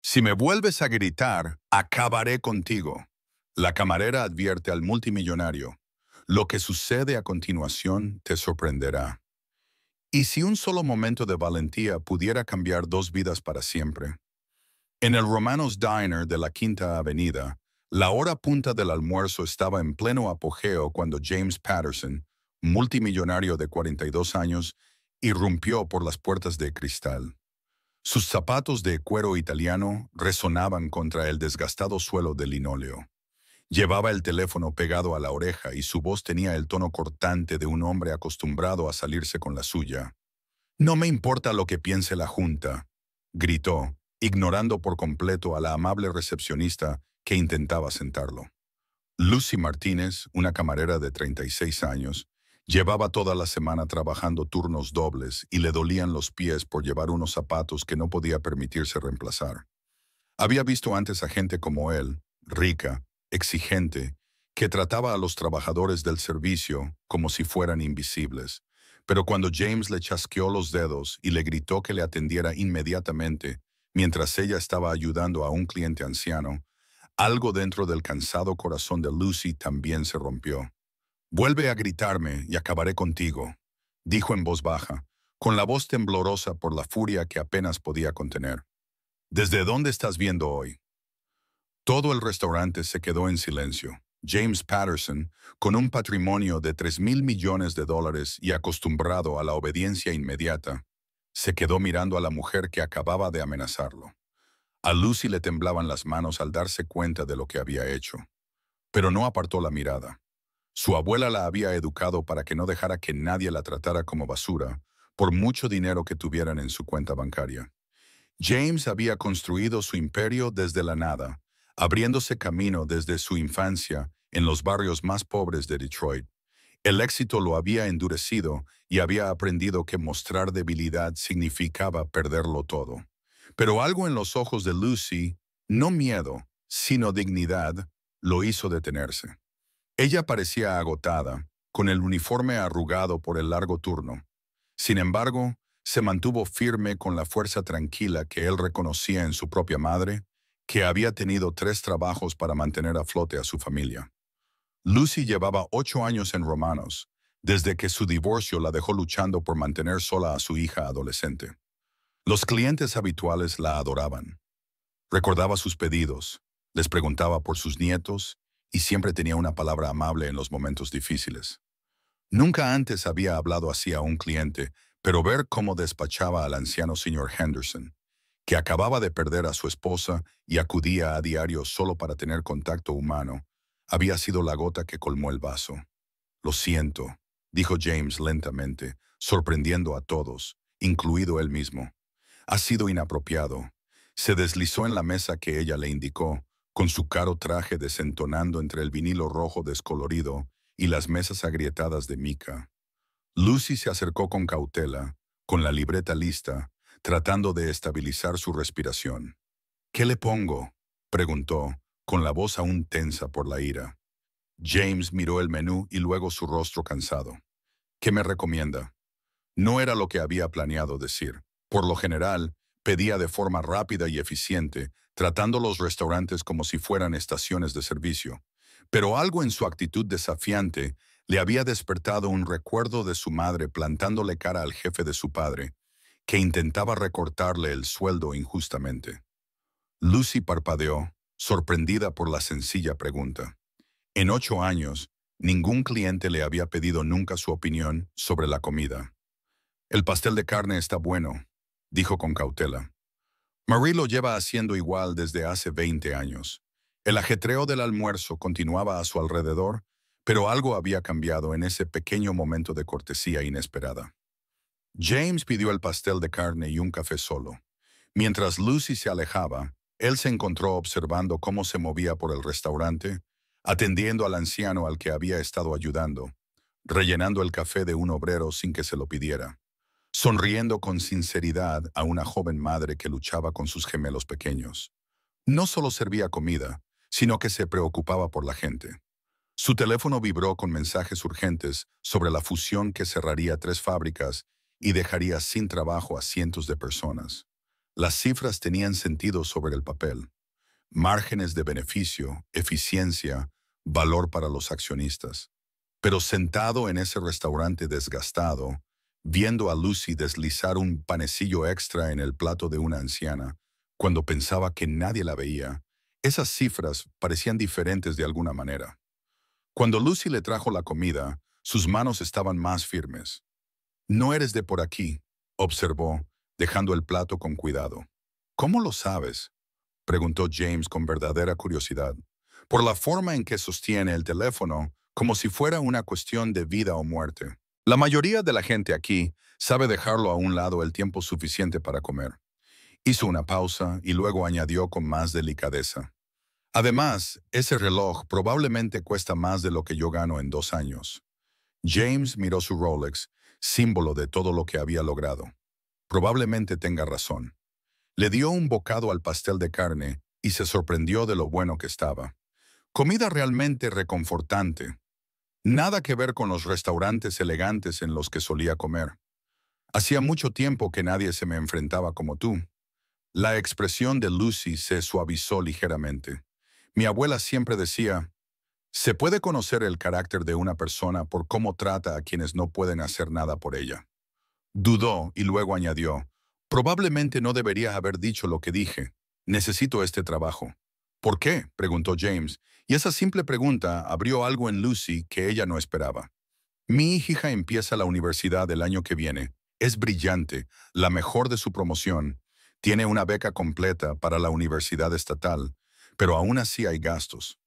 Si me vuelves a gritar, acabaré contigo. La camarera advierte al multimillonario. Lo que sucede a continuación te sorprenderá. ¿Y si un solo momento de valentía pudiera cambiar dos vidas para siempre? En el Romanos Diner de la Quinta Avenida, la hora punta del almuerzo estaba en pleno apogeo cuando James Patterson, multimillonario de 42 años, irrumpió por las puertas de cristal. Sus zapatos de cuero italiano resonaban contra el desgastado suelo de linóleo. Llevaba el teléfono pegado a la oreja y su voz tenía el tono cortante de un hombre acostumbrado a salirse con la suya. «No me importa lo que piense la Junta», gritó, ignorando por completo a la amable recepcionista que intentaba sentarlo. Lucy Martínez, una camarera de 36 años, llevaba toda la semana trabajando turnos dobles y le dolían los pies por llevar unos zapatos que no podía permitirse reemplazar. Había visto antes a gente como él, rica, exigente, que trataba a los trabajadores del servicio como si fueran invisibles. Pero cuando James le chasqueó los dedos y le gritó que le atendiera inmediatamente, mientras ella estaba ayudando a un cliente anciano, algo dentro del cansado corazón de Lucy también se rompió. «Vuelve a gritarme y acabaré contigo», dijo en voz baja, con la voz temblorosa por la furia que apenas podía contener. «¿Desde dónde estás viendo hoy?» Todo el restaurante se quedó en silencio. James Patterson, con un patrimonio de $3.000 millones y acostumbrado a la obediencia inmediata, se quedó mirando a la mujer que acababa de amenazarlo. A Lucy le temblaban las manos al darse cuenta de lo que había hecho, pero no apartó la mirada. Su abuela la había educado para que no dejara que nadie la tratara como basura, por mucho dinero que tuvieran en su cuenta bancaria. James había construido su imperio desde la nada, abriéndose camino desde su infancia en los barrios más pobres de Detroit. El éxito lo había endurecido y había aprendido que mostrar debilidad significaba perderlo todo. Pero algo en los ojos de Lucy, no miedo, sino dignidad, lo hizo detenerse. Ella parecía agotada, con el uniforme arrugado por el largo turno. Sin embargo, se mantuvo firme con la fuerza tranquila que él reconocía en su propia madre, que había tenido 3 trabajos para mantener a flote a su familia. Lucy llevaba 8 años en Romanos, desde que su divorcio la dejó luchando por mantener sola a su hija adolescente. Los clientes habituales la adoraban. Recordaba sus pedidos, les preguntaba por sus nietos y siempre tenía una palabra amable en los momentos difíciles. Nunca antes había hablado así a un cliente, pero ver cómo despachaba al anciano señor Henderson, que acababa de perder a su esposa y acudía a diario solo para tener contacto humano, había sido la gota que colmó el vaso. «Lo siento», dijo James lentamente, sorprendiendo a todos, incluido él mismo. «Ha sido inapropiado». Se deslizó en la mesa que ella le indicó, con su caro traje desentonando entre el vinilo rojo descolorido y las mesas agrietadas de mica. Lucy se acercó con cautela, con la libreta lista, tratando de estabilizar su respiración. «¿Qué le pongo?», preguntó, con la voz aún tensa por la ira. James miró el menú y luego su rostro cansado. «¿Qué me recomienda?». No era lo que había planeado decir. Por lo general, pedía de forma rápida y eficiente, tratando los restaurantes como si fueran estaciones de servicio. Pero algo en su actitud desafiante le había despertado un recuerdo de su madre plantándole cara al jefe de su padre, que intentaba recortarle el sueldo injustamente. Lucy parpadeó, sorprendida por la sencilla pregunta. En 8 años, ningún cliente le había pedido nunca su opinión sobre la comida. «El pastel de carne está bueno», dijo con cautela. «Marie lo lleva haciendo igual desde hace 20 años. El ajetreo del almuerzo continuaba a su alrededor, pero algo había cambiado en ese pequeño momento de cortesía inesperada». James pidió el pastel de carne y un café solo. Mientras Lucy se alejaba, él se encontró observando cómo se movía por el restaurante, atendiendo al anciano al que había estado ayudando, rellenando el café de un obrero sin que se lo pidiera, sonriendo con sinceridad a una joven madre que luchaba con sus gemelos pequeños. No solo servía comida, sino que se preocupaba por la gente. Su teléfono vibró con mensajes urgentes sobre la fusión que cerraría 3 fábricas y dejaría sin trabajo a cientos de personas. Las cifras tenían sentido sobre el papel. Márgenes de beneficio, eficiencia, valor para los accionistas. Pero sentado en ese restaurante desgastado, viendo a Lucy deslizar un panecillo extra en el plato de una anciana, cuando pensaba que nadie la veía, esas cifras parecían diferentes de alguna manera. Cuando Lucy le trajo la comida, sus manos estaban más firmes. «No eres de por aquí», observó, dejando el plato con cuidado. «¿Cómo lo sabes?», preguntó James con verdadera curiosidad. «Por la forma en que sostiene el teléfono, como si fuera una cuestión de vida o muerte. La mayoría de la gente aquí sabe dejarlo a un lado el tiempo suficiente para comer». Hizo una pausa y luego añadió con más delicadeza. «Además, ese reloj probablemente cuesta más de lo que yo gano en 2 años». James miró su Rolex, símbolo de todo lo que había logrado. Probablemente tenga razón. Le dio un bocado al pastel de carne y se sorprendió de lo bueno que estaba. Comida realmente reconfortante. Nada que ver con los restaurantes elegantes en los que solía comer. «Hacía mucho tiempo que nadie se me enfrentaba como tú». La expresión de Lucy se suavizó ligeramente. «Mi abuela siempre decía, se puede conocer el carácter de una persona por cómo trata a quienes no pueden hacer nada por ella». Dudó y luego añadió, «Probablemente no debería haber dicho lo que dije. Necesito este trabajo». «¿Por qué?», preguntó James, y esa simple pregunta abrió algo en Lucy que ella no esperaba. «Mi hija empieza la universidad el año que viene. Es brillante, la mejor de su promoción. Tiene una beca completa para la universidad estatal, pero aún así hay gastos».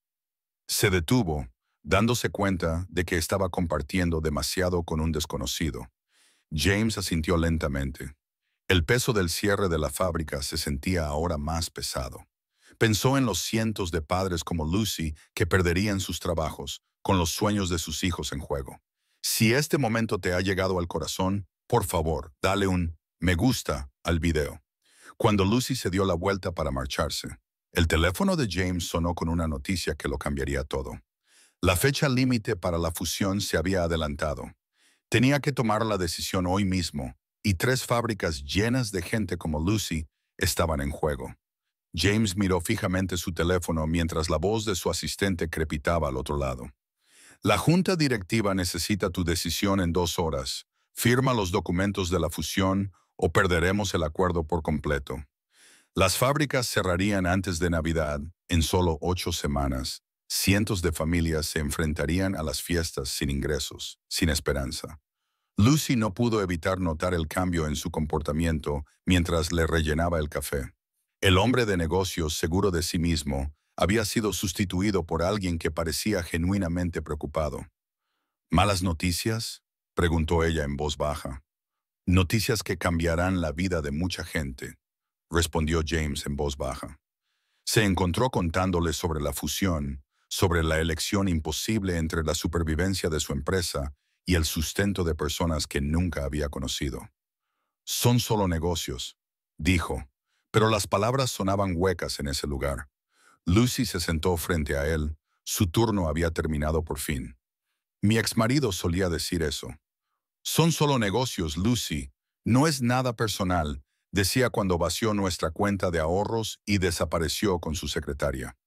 Se detuvo, dándose cuenta de que estaba compartiendo demasiado con un desconocido. James asintió lentamente. El peso del cierre de la fábrica se sentía ahora más pesado. Pensó en los cientos de padres como Lucy que perderían sus trabajos, con los sueños de sus hijos en juego. Si este momento te ha llegado al corazón, por favor, dale un me gusta al video. Cuando Lucy se dio la vuelta para marcharse, el teléfono de James sonó con una noticia que lo cambiaría todo. La fecha límite para la fusión se había adelantado. Tenía que tomar la decisión hoy mismo, y 3 fábricas llenas de gente como Lucy estaban en juego. James miró fijamente su teléfono mientras la voz de su asistente crepitaba al otro lado. «La junta directiva necesita tu decisión en 2 horas. Firma los documentos de la fusión o perderemos el acuerdo por completo». Las fábricas cerrarían antes de Navidad, en solo 8 semanas. Cientos de familias se enfrentarían a las fiestas sin ingresos, sin esperanza. Lucy no pudo evitar notar el cambio en su comportamiento mientras le rellenaba el café. El hombre de negocios, seguro de sí mismo, había sido sustituido por alguien que parecía genuinamente preocupado. «¿Malas noticias?», preguntó ella en voz baja. «Noticias que cambiarán la vida de mucha gente», respondió James en voz baja. Se encontró contándole sobre la fusión, sobre la elección imposible entre la supervivencia de su empresa y el sustento de personas que nunca había conocido. «Son solo negocios», dijo, pero las palabras sonaban huecas en ese lugar. Lucy se sentó frente a él. Su turno había terminado por fin. «Mi exmarido solía decir eso». «Son solo negocios, Lucy. No es nada personal», decía cuando vació nuestra cuenta de ahorros y desapareció con su secretaria.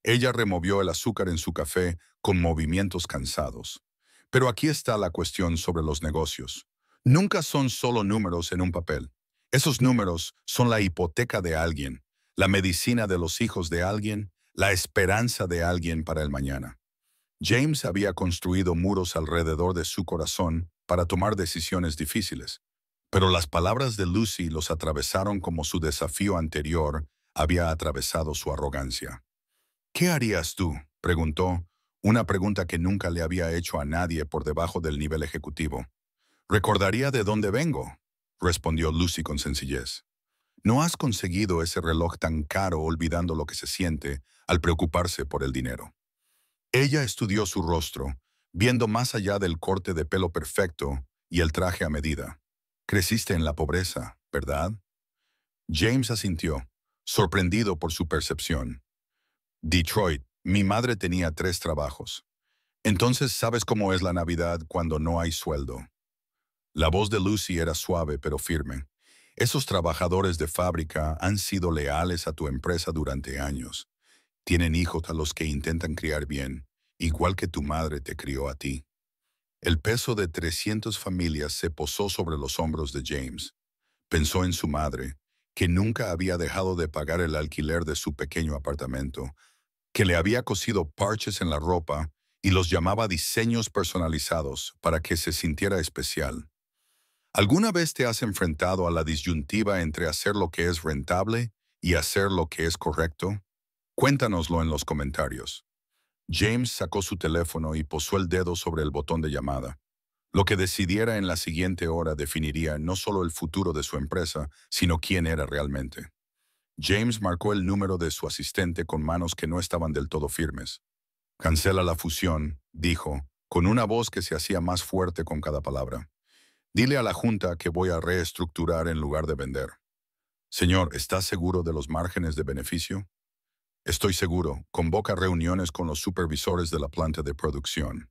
Ella removió el azúcar en su café con movimientos cansados. «Pero aquí está la cuestión sobre los negocios. Nunca son solo números en un papel. Esos números son la hipoteca de alguien, la medicina de los hijos de alguien, la esperanza de alguien para el mañana». James había construido muros alrededor de su corazón para tomar decisiones difíciles, pero las palabras de Lucy los atravesaron como su desafío anterior había atravesado su arrogancia. «¿Qué harías tú?», preguntó, una pregunta que nunca le había hecho a nadie por debajo del nivel ejecutivo. «Recordaría de dónde vengo», respondió Lucy con sencillez. «No has conseguido ese reloj tan caro olvidando lo que se siente al preocuparse por el dinero». Ella estudió su rostro, viendo más allá del corte de pelo perfecto y el traje a medida. «Creciste en la pobreza, ¿verdad?». James asintió, sorprendido por su percepción. «Detroit, mi madre tenía 3 trabajos. Entonces sabes cómo es la Navidad cuando no hay sueldo». La voz de Lucy era suave pero firme. Esos trabajadores de fábrica han sido leales a tu empresa durante años. Tienen hijos a los que intentan criar bien, igual que tu madre te crió a ti. El peso de 300 familias se posó sobre los hombros de James. Pensó en su madre, que nunca había dejado de pagar el alquiler de su pequeño apartamento, que le había cosido parches en la ropa y los llamaba diseños personalizados para que se sintiera especial. ¿Alguna vez te has enfrentado a la disyuntiva entre hacer lo que es rentable y hacer lo que es correcto? Cuéntanoslo en los comentarios. James sacó su teléfono y posó el dedo sobre el botón de llamada. Lo que decidiera en la siguiente hora definiría no solo el futuro de su empresa, sino quién era realmente. James marcó el número de su asistente con manos que no estaban del todo firmes. Cancela la fusión, dijo, con una voz que se hacía más fuerte con cada palabra. Dile a la junta que voy a reestructurar en lugar de vender. Señor, ¿estás seguro de los márgenes de beneficio? Estoy seguro. Convoca reuniones con los supervisores de la planta de producción.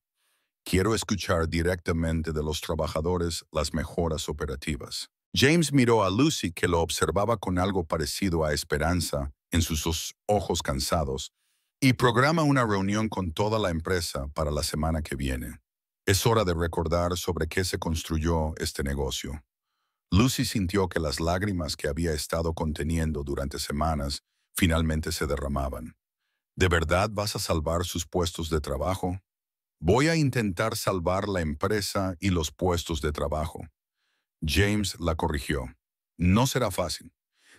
Quiero escuchar directamente de los trabajadores las mejoras operativas. James miró a Lucy, que lo observaba con algo parecido a esperanza en sus ojos cansados, y programa una reunión con toda la empresa para la semana que viene. Es hora de recordar sobre qué se construyó este negocio. Lucy sintió que las lágrimas que había estado conteniendo durante semanas finalmente se derramaban. ¿De verdad vas a salvar sus puestos de trabajo? Voy a intentar salvar la empresa y los puestos de trabajo. James la corrigió. No será fácil.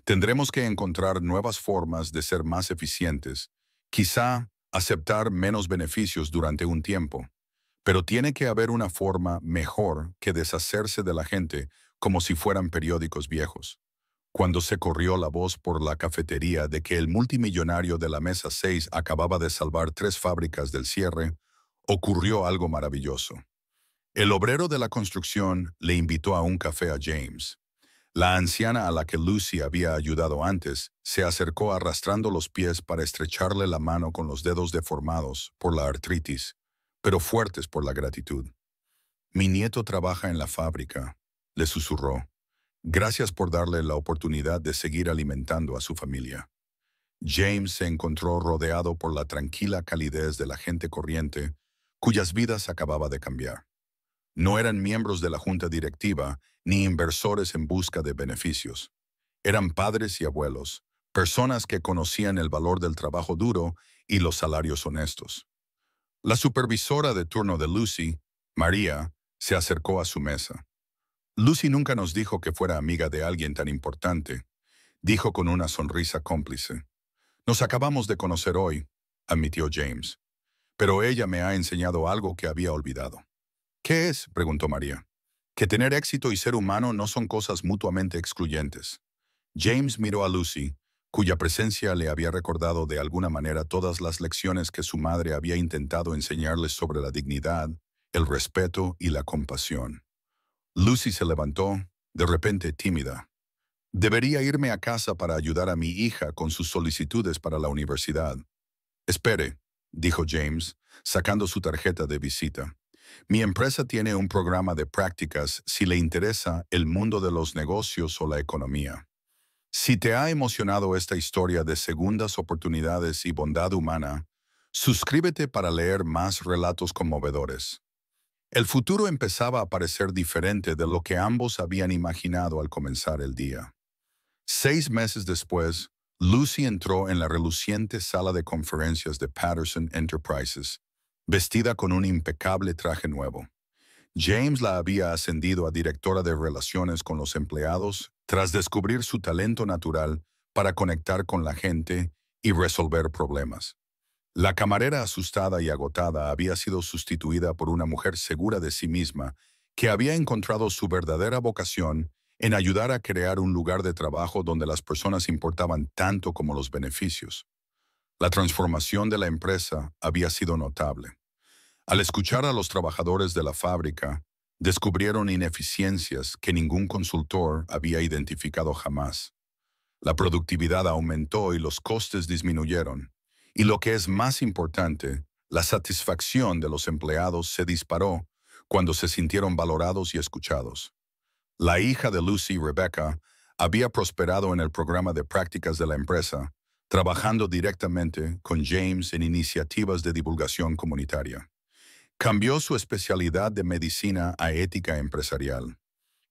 Tendremos que encontrar nuevas formas de ser más eficientes, quizá aceptar menos beneficios durante un tiempo. Pero tiene que haber una forma mejor que deshacerse de la gente como si fueran periódicos viejos. Cuando se corrió la voz por la cafetería de que el multimillonario de la mesa 6 acababa de salvar 3 fábricas del cierre, ocurrió algo maravilloso. El obrero de la construcción le invitó a un café a James. La anciana a la que Lucy había ayudado antes se acercó arrastrando los pies para estrecharle la mano con los dedos deformados por la artritis, pero fuertes por la gratitud. Mi nieto trabaja en la fábrica, le susurró. Gracias por darle la oportunidad de seguir alimentando a su familia. James se encontró rodeado por la tranquila calidez de la gente corriente, cuyas vidas acababa de cambiar. No eran miembros de la junta directiva ni inversores en busca de beneficios. Eran padres y abuelos, personas que conocían el valor del trabajo duro y los salarios honestos. La supervisora de turno de Lucy, María, se acercó a su mesa. Lucy nunca nos dijo que fuera amiga de alguien tan importante, dijo con una sonrisa cómplice. Nos acabamos de conocer hoy, admitió James, pero ella me ha enseñado algo que había olvidado. ¿Qué es?, preguntó María. Que tener éxito y ser humano no son cosas mutuamente excluyentes. James miró a Lucy, cuya presencia le había recordado de alguna manera todas las lecciones que su madre había intentado enseñarles sobre la dignidad, el respeto y la compasión. Lucy se levantó, de repente tímida. Debería irme a casa para ayudar a mi hija con sus solicitudes para la universidad. Espere, dijo James, sacando su tarjeta de visita. Mi empresa tiene un programa de prácticas si le interesa el mundo de los negocios o la economía. Si te ha emocionado esta historia de segundas oportunidades y bondad humana, suscríbete para leer más relatos conmovedores. El futuro empezaba a parecer diferente de lo que ambos habían imaginado al comenzar el día. 6 meses después, Lucy entró en la reluciente sala de conferencias de Patterson Enterprises, vestida con un impecable traje nuevo. James la había ascendido a directora de relaciones con los empleados tras descubrir su talento natural para conectar con la gente y resolver problemas. La camarera asustada y agotada había sido sustituida por una mujer segura de sí misma que había encontrado su verdadera vocación en ayudar a crear un lugar de trabajo donde las personas importaban tanto como los beneficios. La transformación de la empresa había sido notable. Al escuchar a los trabajadores de la fábrica, descubrieron ineficiencias que ningún consultor había identificado jamás. La productividad aumentó y los costes disminuyeron. Y lo que es más importante, la satisfacción de los empleados se disparó cuando se sintieron valorados y escuchados. La hija de Lucy, Rebecca, había prosperado en el programa de prácticas de la empresa, trabajando directamente con James en iniciativas de divulgación comunitaria. Cambió su especialidad de medicina a ética empresarial,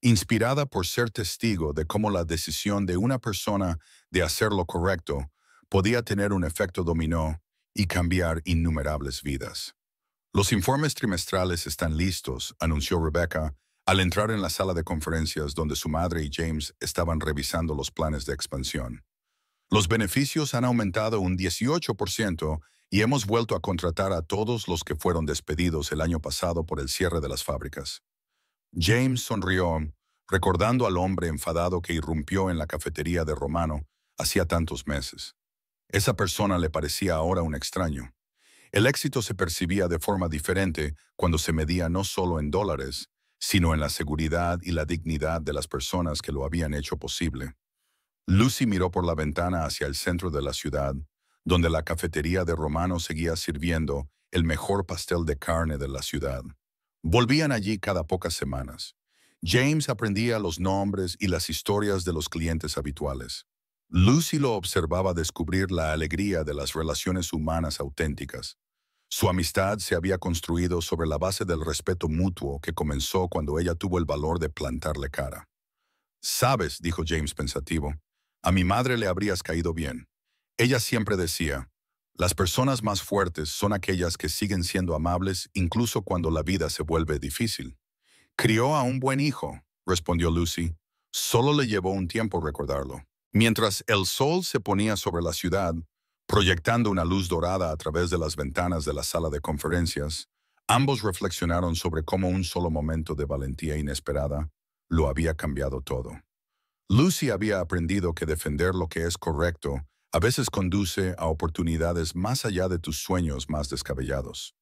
inspirada por ser testigo de cómo la decisión de una persona de hacer lo correcto podía tener un efecto dominó y cambiar innumerables vidas. Los informes trimestrales están listos, anunció Rebecca al entrar en la sala de conferencias donde su madre y James estaban revisando los planes de expansión. Los beneficios han aumentado un 18% y hemos vuelto a contratar a todos los que fueron despedidos el año pasado por el cierre de las fábricas. James sonrió, recordando al hombre enfadado que irrumpió en la cafetería de Romano hacía tantos meses. Esa persona le parecía ahora un extraño. El éxito se percibía de forma diferente cuando se medía no solo en dólares, sino en la seguridad y la dignidad de las personas que lo habían hecho posible. Lucy miró por la ventana hacia el centro de la ciudad, donde la cafetería de Romano seguía sirviendo el mejor pastel de carne de la ciudad. Volvían allí cada pocas semanas. James aprendía los nombres y las historias de los clientes habituales. Lucy lo observaba descubrir la alegría de las relaciones humanas auténticas. Su amistad se había construido sobre la base del respeto mutuo que comenzó cuando ella tuvo el valor de plantarle cara. «Sabes», dijo James pensativo, «a mi madre le habrías caído bien. Ella siempre decía, las personas más fuertes son aquellas que siguen siendo amables incluso cuando la vida se vuelve difícil». «Crió a un buen hijo», respondió Lucy. «Solo le llevó un tiempo recordarlo». Mientras el sol se ponía sobre la ciudad, proyectando una luz dorada a través de las ventanas de la sala de conferencias, ambos reflexionaron sobre cómo un solo momento de valentía inesperada lo había cambiado todo. Lucy había aprendido que defender lo que es correcto a veces conduce a oportunidades más allá de tus sueños más descabellados.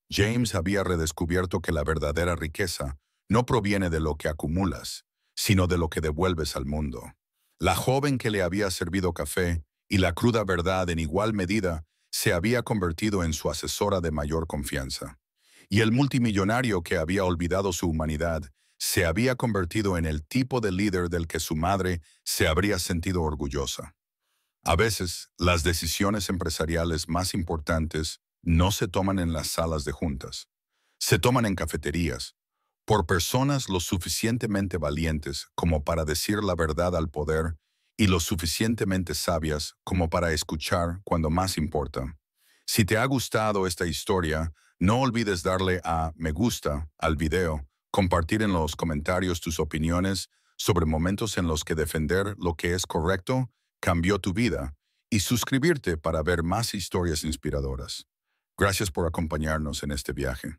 James había redescubierto que la verdadera riqueza no proviene de lo que acumulas, sino de lo que devuelves al mundo. La joven que le había servido café y la cruda verdad en igual medida se había convertido en su asesora de mayor confianza. Y el multimillonario que había olvidado su humanidad se había convertido en el tipo de líder del que su madre se habría sentido orgullosa. A veces, las decisiones empresariales más importantes no se toman en las salas de juntas. Se toman en cafeterías, por personas lo suficientemente valientes como para decir la verdad al poder y lo suficientemente sabias como para escuchar cuando más importa. Si te ha gustado esta historia, no olvides darle a me gusta al video, compartir en los comentarios tus opiniones sobre momentos en los que defender lo que es correcto cambió tu vida y suscribirte para ver más historias inspiradoras. Gracias por acompañarnos en este viaje.